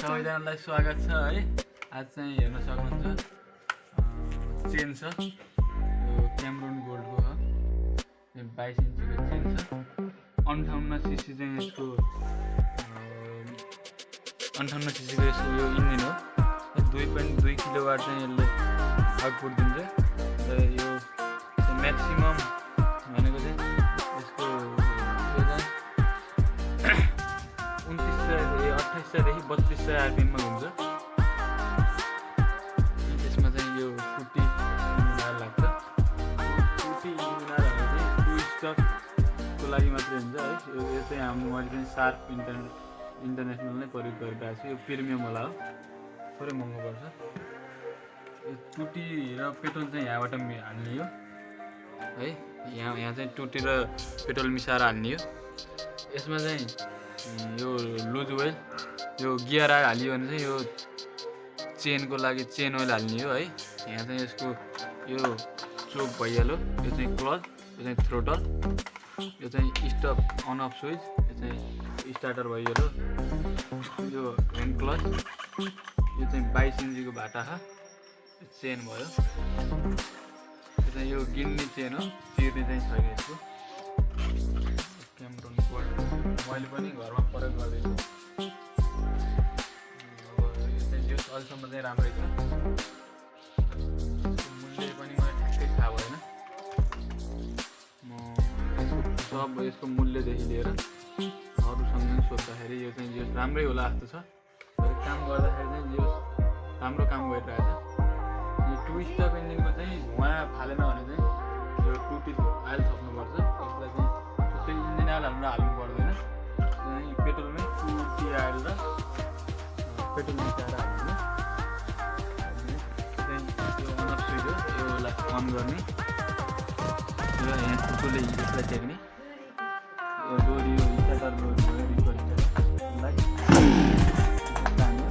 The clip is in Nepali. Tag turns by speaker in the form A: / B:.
A: सबैजनालाई स्वागत छ है। आज चाहिँ हेर्न सक्नुहुन्छ चेन छ, यो क्यामरोन गोल्डको हो। 22 इन्चको चेन छ। 58 सीसी चाहिँ यसको 58 सीसीको यसको यो इन्जिन हो। 2.2 किलोवाट चाहिँ यसले आउटपुट दिन्छ। र यो म्याक्सिमम भनेको चाहिँ यसको 2800 देखि 3200 आरपिएममा हुन्छ। त्यसमा चाहिँ यो टुटी इन्जिन लाग्छ। टुटी इन्जिन भनेको चाहिँ 2 स्टकको लागि मात्रै हुन्छ है। यो चाहिँ मैले चाहिँ सार्प इन्टरनेसनल नै प्रयोग गरिरहेको छु। यो प्रिमियम होला हो, थोरै महँगो पर्छ। यो टुटी र पेट्रोल चाहिँ यहाँबाट हाल्ने हो है। यहाँ चाहिँ टुटी र पेट्रोल मिसाएर हाल्ने हो। यसमा चाहिँ यो लुज ओइल, यो गियर आएर हालियो भने चाहिँ यो चेनको लागि चेन ओइल हाल्ने हो है। यहाँ चाहिँ यसको यो चोक भइहाल्यो। यो चाहिँ क्लच, यो चाहिँ थ्रोटल, यो चाहिँ स्टप अन अफ स्विच, यो चाहिँ स्टार्टर भइहाल्यो। यो ह्यान्ड क्लच, यो चाहिँ 22 इन्चीको भाटा छ, चेन भयो। यो चाहिँ यो गिन्ने चेन हो, चिर्ने चाहिँ छैन यसको। क्यामरोन गोल्ड मैले पनि घरमा प्रयोग गर्दैछु। अब यो चाहिँ अहिलेसम्म चाहिँ राम्रै छ। मूल्य पनि मलाई ठ्याक्कै थाहा भएन। म सब यसको मूल्यदेखि लिएर अरूसँग सोद्धाखेरि यो चाहिँ जो राम्रै होला जस्तो छ। काम गर्दाखेरि चाहिँ यो राम्रो काम गरिरहेछ। यो 2 स्टक इन्जिनको चाहिँ धुवा फालेन भने चाहिँ यो टुटी आइल थप्नुपर्छ। यसलाई चाहिँ छुट्टै इन्जिन आइल हाल्नु पर्दैन। पेट्रोलमै टुटी आइल र पेट्रोल मिसाएर हाल्नु। यो अन अफ स्विच हो, योलाई अन गर्ने र यहाँ टुटोले यसलाई टेक्ने। यो डोरी यो स्टार्टर डोरी भयो, रिकर्ड यसलाई तान्यो।